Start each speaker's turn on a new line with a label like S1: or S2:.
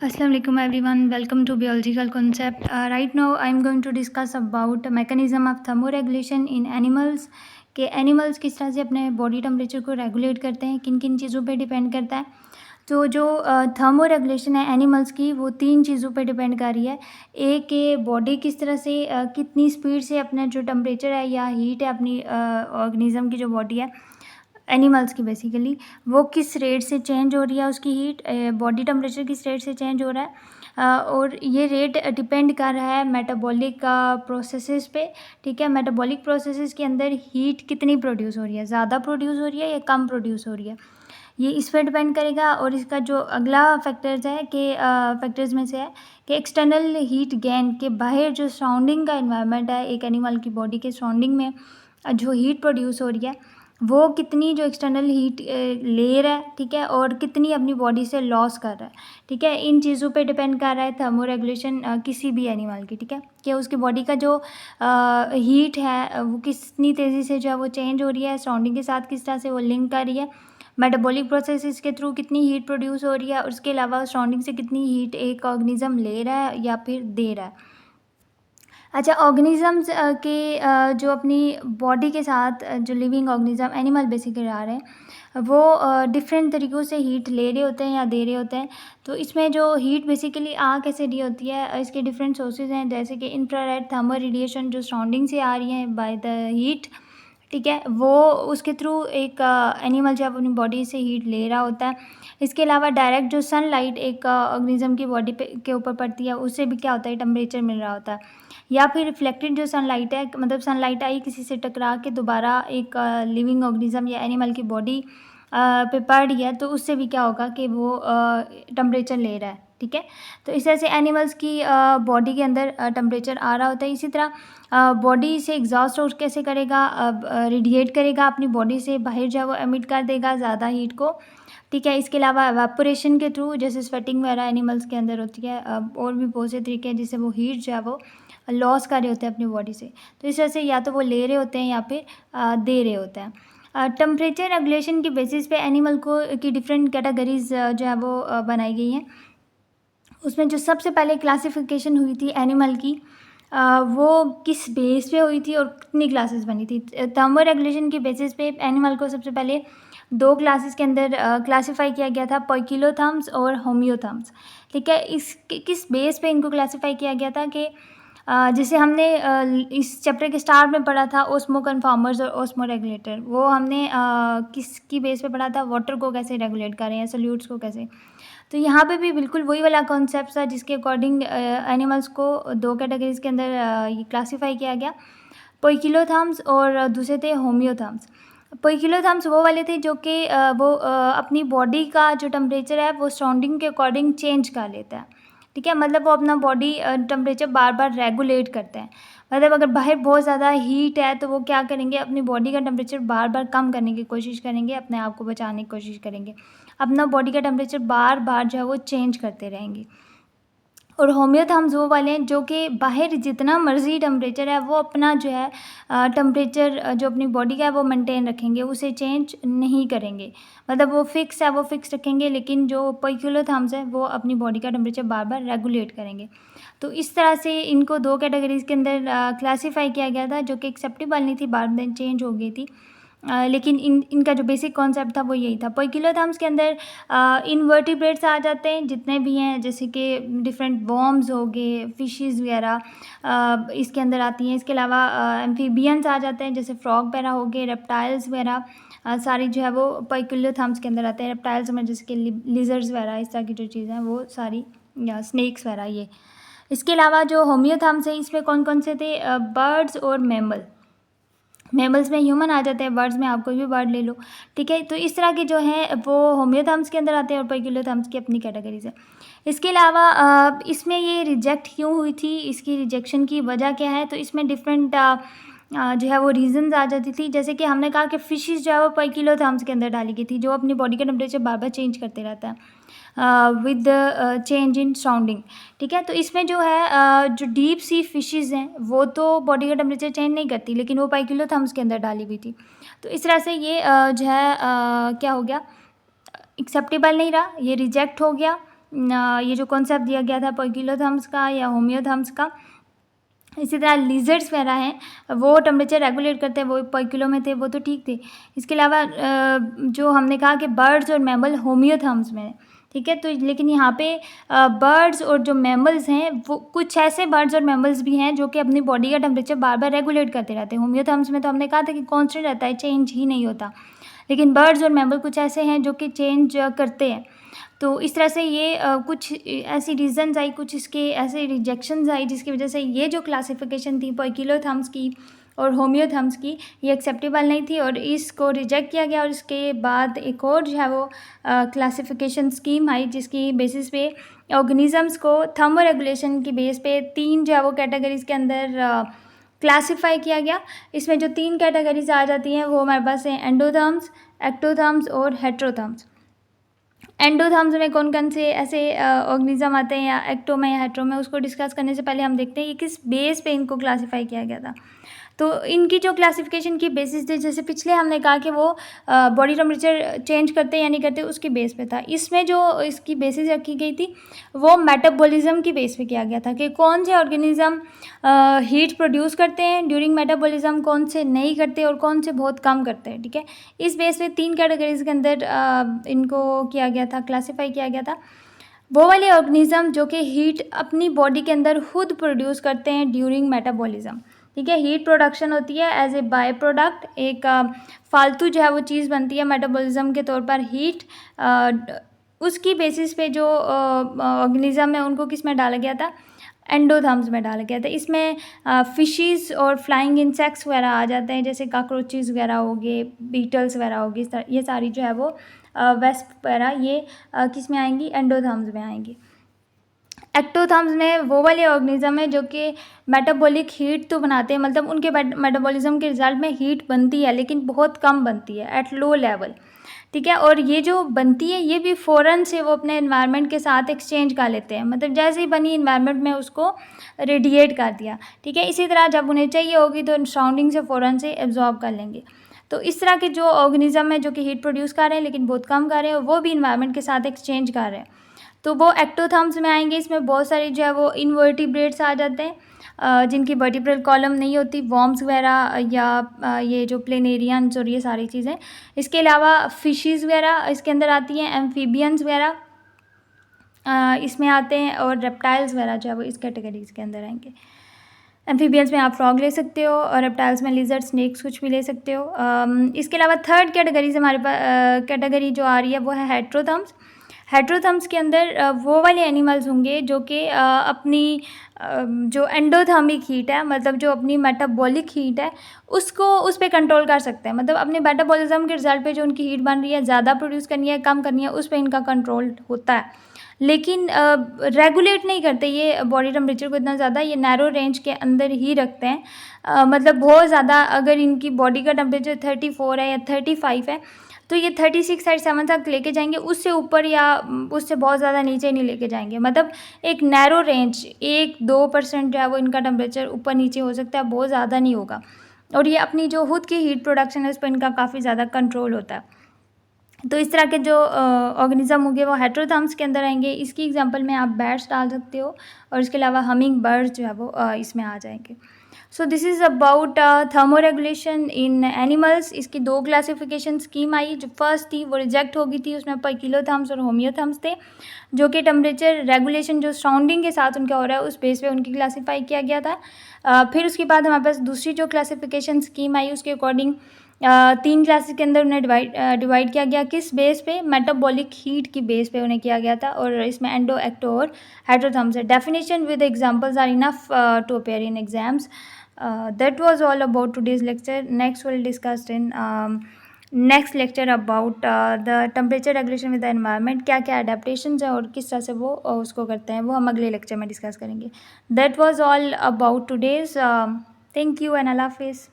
S1: Assalamu alaikum everyone. Welcome to Biological Concept. Right now I am going to discuss about mechanism of thermoregulation in animals कि animals किस तरह से अपने body temperature को regulate करते हैं, किन किन चीज़ों पे डिपेंड करता है। तो जो थर्मो रेगुलेशन है एनिमल्स की, वो 3 चीज़ों पे डिपेंड कर रही है। एक कि बॉडी किस तरह से कितनी स्पीड से अपना जो टेम्परेचर है या हीट है अपनी ऑर्गेनिज्म की जो बॉडी है एनिमल्स की बेसिकली, वो किस रेट से चेंज हो रही है, उसकी हीट बॉडी टेम्परेचर किस रेट से चेंज हो रहा है। और ये रेट डिपेंड कर रहा है मेटाबॉलिक प्रोसेसेस पे। ठीक है, मेटाबॉलिक प्रोसेसेस के अंदर हीट कितनी प्रोड्यूस हो रही है, ज़्यादा प्रोड्यूस हो रही है या कम प्रोड्यूस हो रही है, ये इस पर डिपेंड करेगा। और इसका जो अगला फैक्टर्स है कि फैक्टर्स में से है कि एक्सटर्नल हीट गेन के बाहर जो सराउंडिंग का इन्वायरमेंट है, एक एनिमल की बॉडी के सराउंडिंग में जो हीट प्रोड्यूस हो रही है, वो कितनी जो एक्सटर्नल हीट ले रहा है, ठीक है, और कितनी अपनी बॉडी से लॉस कर रहा है। ठीक है, इन चीज़ों पे डिपेंड कर रहा है थर्मो रेगुलेशन किसी भी एनिमल की। ठीक है, कि उसकी बॉडी का जो हीट है वो कितनी तेज़ी से जो है वो चेंज हो रही है, सराउंडिंग के साथ किस तरह से वो लिंक कर रही है, मेटाबॉलिक प्रोसेसेस के थ्रू कितनी हीट प्रोड्यूस हो रही है, और उसके अलावा सराउंडिंग से कितनी हीट एक ऑर्गेनिज्म ले रहा है या फिर दे रहा है। अच्छा, ऑर्गेनिज़म्स के जो अपनी बॉडी के साथ जो लिविंग ऑर्गेनिज़्म एनिमल बेसिकली आ रहे हैं, वो डिफरेंट तरीक़ों से हीट ले रहे होते हैं या दे रहे होते हैं। तो इसमें जो हीट बेसिकली आ कैसे रही होती है, इसके डिफरेंट सोर्सेज़ हैं, जैसे कि इंफ्रारेड थर्मल रेडिएशन जो सराउंडिंग से आ रही हैं बाय द हीट। ठीक है, वो उसके थ्रू एक एनिमल जो है अपनी बॉडी से हीट ले रहा होता है। इसके अलावा डायरेक्ट जो सनलाइट एक ऑर्गेनिज्म की बॉडी पे के ऊपर पड़ती है, उससे भी क्या होता है, टेम्परेचर मिल रहा होता है। या फिर रिफ्लेक्टेड जो सनलाइट है, मतलब सनलाइट आई किसी से टकरा के दोबारा एक लिविंग ऑर्गेनिज्म या एनिमल की बॉडी पे पड़ रही है, तो उससे भी क्या होगा कि वो टेम्परेचर ले रहा है। ठीक है, तो इस तरह से एनिमल्स की बॉडी के अंदर टेम्परेचर आ रहा होता है। इसी तरह बॉडी से एग्जॉस्ट आउट कैसे करेगा, रेडिएट करेगा अपनी बॉडी से बाहर, जो है वो एमिट कर देगा ज़्यादा हीट को। ठीक है, इसके अलावा एवापोरेशन के थ्रू, जैसे स्वेटिंग वगैरह एनिमल्स के अंदर होती है, और भी बहुत से तरीके हैं जिससे वो हीट जो है वो लॉस कर रहे होते हैं अपनी बॉडी से। तो इस वजह से या तो वो ले रहे होते हैं या फिर दे रहे होते हैं। टेम्परेचर रेगुलेशन के बेसिस पे एनिमल को की डिफरेंट कैटेगरीज जो है वो बनाई गई हैं। उसमें जो सबसे पहले क्लासिफिकेशन हुई थी एनिमल की, वो किस बेस पे हुई थी और कितनी क्लासेस बनी थी। थर्मो रेगुलेशन के बेसिस पे एनिमल को सबसे पहले 2 क्लासेस के अंदर क्लासिफाई किया गया था, पोइकिलोथर्म्स और होम्योथर्म्स। ठीक है, इस किस बेस पे इनको क्लासिफाई किया गया था कि जैसे हमने इस चैप्टर के स्टार्ट में पढ़ा था ओस्मो कन्फॉर्मर्स और ओस्मो रेगुलेटर, वो हमने किसकी बेस पे पढ़ा था, वाटर को कैसे रेगुलेट करें या सोल्यूट्स को कैसे। तो यहाँ पे भी बिल्कुल वही वाला कॉन्सेप्ट था, जिसके अकॉर्डिंग एनिमल्स को 2 कैटेगरीज के अंदर ये क्लासीफाई किया गया, पोइकिलोथर्म्स और दूसरे थे होम्योथर्म्स। पोइकिलोथर्म्स वो वाले थे जो कि वो अपनी बॉडी का जो टेम्परेचर है वो सराउंडिंग के अकॉर्डिंग चेंज कर लेता है। ठीक है, मतलब वो अपना बॉडी टेम्परेचर बार बार रेगुलेट करते हैं। मतलब अगर बाहर बहुत ज़्यादा हीट है तो वो क्या करेंगे, अपनी बॉडी का टेम्परेचर बार बार कम करने की कोशिश करेंगे, अपने आप को बचाने की कोशिश करेंगे, अपना बॉडी का टेम्परेचर बार बार जो है वो चेंज करते रहेंगे। और होम्योथर्म्स वो वाले हैं जो कि बाहर जितना मर्जी टेम्परेचर है वो अपना जो है टेम्परेचर जो अपनी बॉडी का है वो मेंटेन रखेंगे, उसे चेंज नहीं करेंगे। मतलब वो फिक्स है, वो फिक्स रखेंगे, लेकिन जो पोइकिलोथर्म्स है वो अपनी बॉडी का टेम्परेचर बार बार रेगुलेट करेंगे। तो इस तरह से इनको 2 कैटेगरीज के अंदर क्लासीफाई किया गया था, जो कि एक्सेप्टेबल नहीं थी, बाद में चेंज हो गई थी। लेकिन इनका जो बेसिक कॉन्सेप्ट था वो यही था। पोइकिलोथर्म्स के अंदर इनवर्टिब्रेट्स आ जाते हैं जितने भी हैं, जैसे कि डिफरेंट वर्म्स हो गए, फिशेस वगैरह इसके अंदर आती हैं। इसके अलावा एम्फीबियंस आ जाते हैं, जैसे फ्रॉग वगैरह हो गए, रेप्टाइल्स वगैरह सारी जो है वो पोइकिलोथर्म्स के अंदर आते हैं। रेप्टाइल्स में जैसे कि लिजर्ड्स वगैरह, इस तरह की जो चीज़ें हैं वो सारी, या स्नेक्स वगैरह ये। इसके अलावा जो होम्योथर्म्स हैं इसमें कौन कौन से थे, बर्ड्स और मैमल। मैमल्स में ह्यूमन आ जाते हैं, बर्ड्स में आप कोई भी बर्ड ले लो। ठीक है, तो इस तरह के जो हैं वो होम्योथर्म्स के अंदर आते हैं और पोइकिलोथर्म्स की अपनी कैटेगरीज है। इसके अलावा इसमें ये रिजेक्ट क्यों हुई थी, इसकी रिजेक्शन की वजह क्या है, तो इसमें डिफरेंट जो है वो रीजंस आ जाती थी। जैसे कि हमने कहा कि फिशेस जो है वो पोइकिलोथर्म्स के अंदर डाली गई थी, जो अपनी बॉडी का टेम्परेचर बार बार चेंज करते रहता है विद चेंज इन सराउंडिंग। ठीक है, तो इसमें जो है जो डीप सी फिशेस हैं वो तो बॉडी का टेम्परेचर चेंज नहीं करती, लेकिन वो पोइकिलोथर्म्स के अंदर डाली हुई थी। तो इस तरह से ये जो है क्या हो गया, एक्सेप्टेबल नहीं रहा, ये रिजेक्ट हो गया। ये जो कॉन्सेप्ट दिया गया था पोइकिलोथर्म्स का या होम्योथर्म्स का। इसी तरह लिजर्ड्स वगैरह हैं वो टेम्परेचर रेगुलेट करते हैं, वो पोइकिलो में थे, वो तो ठीक थे। इसके अलावा जो हमने कहा कि बर्ड्स और मैमल होम्योथर्म्स में, ठीक है। तो लेकिन यहाँ पे बर्ड्स और जो मैमल्स हैं वो कुछ ऐसे बर्ड्स और मैमल्स भी हैं जो कि अपनी बॉडी का टेम्परेचर बार बार रेगुलेट करते रहते हैं। होम्योथर्म्स में तो हमने कहा था कि कांस्टेंट रहता है, चेंज ही नहीं होता, लेकिन बर्ड्स और मैमल कुछ ऐसे हैं जो कि चेंज करते हैं। तो इस तरह से ये कुछ ऐसी रीज़न्स आई, कुछ इसके ऐसे रिजेक्शंस आई जिसकी वजह से ये जो क्लासिफिकेशन थी पोइकिलोथर्म्स की और होम्योथर्म्स की, ये एक्सेप्टेबल नहीं थी और इसको रिजेक्ट किया गया। और इसके बाद एक और जो है वो क्लासिफिकेशन स्कीम आई जिसकी बेसिस पे ऑर्गेनिजम्स को थर्मो रेगुलेशन की बेस पे 3 जो है वो कैटेगरीज़ के अंदर क्लासिफाई किया गया। इसमें जो 3 कैटेगरीज आ जाती हैं वो हमारे पास हैं एंडोथर्म्स, एक्टोथर्म्स और हेट्रोथर्म्स। एंडोथर्म्स में कौन कौन से ऐसे ऑर्गेनिज्म आते हैं या एक्टो में या हेट्रो में, उसको डिस्कस करने से पहले हम देखते हैं कि किस बेस पे इनको क्लासिफाई किया गया था। तो इनकी जो क्लासिफिकेशन की बेसिस थी, जैसे पिछले हमने कहा कि वो बॉडी टेम्परेचर चेंज करते हैं या नहीं करते, उसकी बेस पे था। इसमें जो इसकी बेसिस रखी गई थी वो मेटाबॉलिज्म की बेस पे किया गया था कि कौन से ऑर्गेनिज्म हीट प्रोड्यूस करते हैं ड्यूरिंग मेटाबॉलिज्म, कौन से नहीं करते और कौन से बहुत कम करते हैं, ठीक है। इस बेस पे 3 कैटेगरीज के अंदर इनको किया गया था, क्लासीफाई किया गया था। वो वाले ऑर्गेनिज्म जो कि हीट अपनी बॉडी के अंदर खुद प्रोड्यूस करते हैं ड्यूरिंग मेटाबॉलिज्म, ठीक है। हीट प्रोडक्शन होती है एज ए बाय प्रोडक्ट, एक फालतू जो है वो चीज़ बनती है मेटाबॉलिज्म के तौर पर हीट। उसकी बेसिस पे जो ऑर्गेनिज्म है उनको किस में डाला गया था, एंडोथर्म्स में डाला गया था। इसमें फिशेस और फ्लाइंग इंसेक्ट्स वगैरह आ जाते हैं, जैसे काकरोचेस वगैरह हो गए, बीटल्स वगैरह हो गई, ये सारी जो है वो वेस्प वगैरह ये किस में आएंगी, एंडोथर्म्स में आएंगी। एक्टोथर्म्स में वो वाले ऑर्गेनिज्म है जो कि मेटाबॉलिक हीट तो बनाते हैं, मतलब उनके मेटाबॉलिज्म के रिजल्ट में हीट बनती है लेकिन बहुत कम बनती है, एट लो लेवल, ठीक है। और ये जो बनती है ये भी फ़ौरन से वो अपने एनवायरनमेंट के साथ एक्सचेंज कर लेते हैं, मतलब जैसे ही बनी एनवायरनमेंट में उसको रेडिएट कर दिया, ठीक है। इसी तरह जब उन्हें चाहिए होगी तो सराउंडिंग से फ़ौरन से एब्जॉर्ब कर लेंगे। तो इस तरह के जो ऑर्गेनिज्म है जो कि हीट प्रोड्यूस कर रहे हैं लेकिन बहुत कम कर रहे हैं, वो भी इन्वायरमेंट के साथ एक्सचेंज कर रहे हैं, तो वो एक्टोथर्म्स में आएंगे। इसमें बहुत सारे जो है वो इनवर्टिब्रेट्स आ जाते हैं जिनकी वर्टिब्रल कॉलम नहीं होती, वॉर्म्स वगैरह या ये जो प्लेनेरियंस और ये सारी चीज़ें। इसके अलावा फिशेस वगैरह इसके अंदर आती हैं, एम्फीबियंस वगैरह इसमें आते हैं, और रेप्टाइल्स वगैरह जो है वो इस कैटेगरीज के अंदर आएंगे। एम्फीबियंस में आप फ्रॉग ले सकते हो और रेप्टाइल्स में लिजर्ड, स्नेक्स कुछ भी ले सकते हो। इसके अलावा थर्ड कैटेगरी से हमारे पास कैटेगरी जो आ रही है वो है हेट्रोथर्म्स। हेट्रोथर्म्स के अंदर वो वाले एनिमल्स होंगे जो कि अपनी जो एंडोथर्मिक हीट है, मतलब जो अपनी मेटाबॉलिक हीट है उसको उस पर कंट्रोल कर सकते हैं, मतलब अपने मेटाबॉलिज्म के रिजल्ट पे जो उनकी हीट बन रही है, ज़्यादा प्रोड्यूस करनी है कम करनी है, उस पर इनका कंट्रोल होता है, लेकिन रेगुलेट नहीं करते ये बॉडी टेम्परेचर को इतना ज़्यादा, ये नैरो रेंज के अंदर ही रखते हैं। मतलब बहुत ज़्यादा अगर इनकी बॉडी का टेम्परेचर 34 है या 35 है तो ये 36 37 तक लेके जाएंगे, उससे ऊपर या उससे बहुत ज़्यादा नीचे नहीं लेके जाएंगे, मतलब एक नैरो रेंज 1-2% जो है वो इनका टेम्परेचर ऊपर नीचे हो सकता है, बहुत ज़्यादा नहीं होगा। और ये अपनी जो खुद की हीट प्रोडक्शन है उस पर इनका काफ़ी ज़्यादा कंट्रोल होता है। तो इस तरह के जो ऑर्गेनिज्म होंगे वो हेट्रोथर्म्स के अंदर आएंगे। इसकी एग्जांपल में आप बैट्स डाल सकते हो और इसके अलावा हमिंग बर्ड्स जो है वो इसमें आ जाएंगे। So this is about thermo regulation in animals. इसकी 2 क्लासिफिकेशन स्कीम आई, जो फर्स्ट थी वो रिजेक्ट हो गई थी, उसमें पोइकिलोथर्म्स और होम्योथर्म्स थे, जो कि टेम्परेचर रेगुलेशन जो सराउंडिंग के साथ उनका हो रहा है उस बेस पे उनकी क्लासीफाई किया गया था। फिर उसके बाद हमारे पास दूसरी जो क्लासिफिकेशन स्कीम आई उसके अकॉर्डिंग 3 क्लासेस के अंदर उन्हें डिवाइड किया गया, किस बेस पे, मेटाबॉलिक हीट की बेस पे उन्हें किया गया था, और इसमें एंडो, एक्टो और हेट्रोथर्म्स है। Definition with examples are enough to appear in exams. That was all about today's lecture. Next we'll discuss in next lecture about the temperature regulation with the environment, क्या क्या adaptations है और किस तरह से वो उसको करते हैं, वो हम अगले lecture में discuss करेंगे. That was all about today's. Thank you and Allah Hafiz.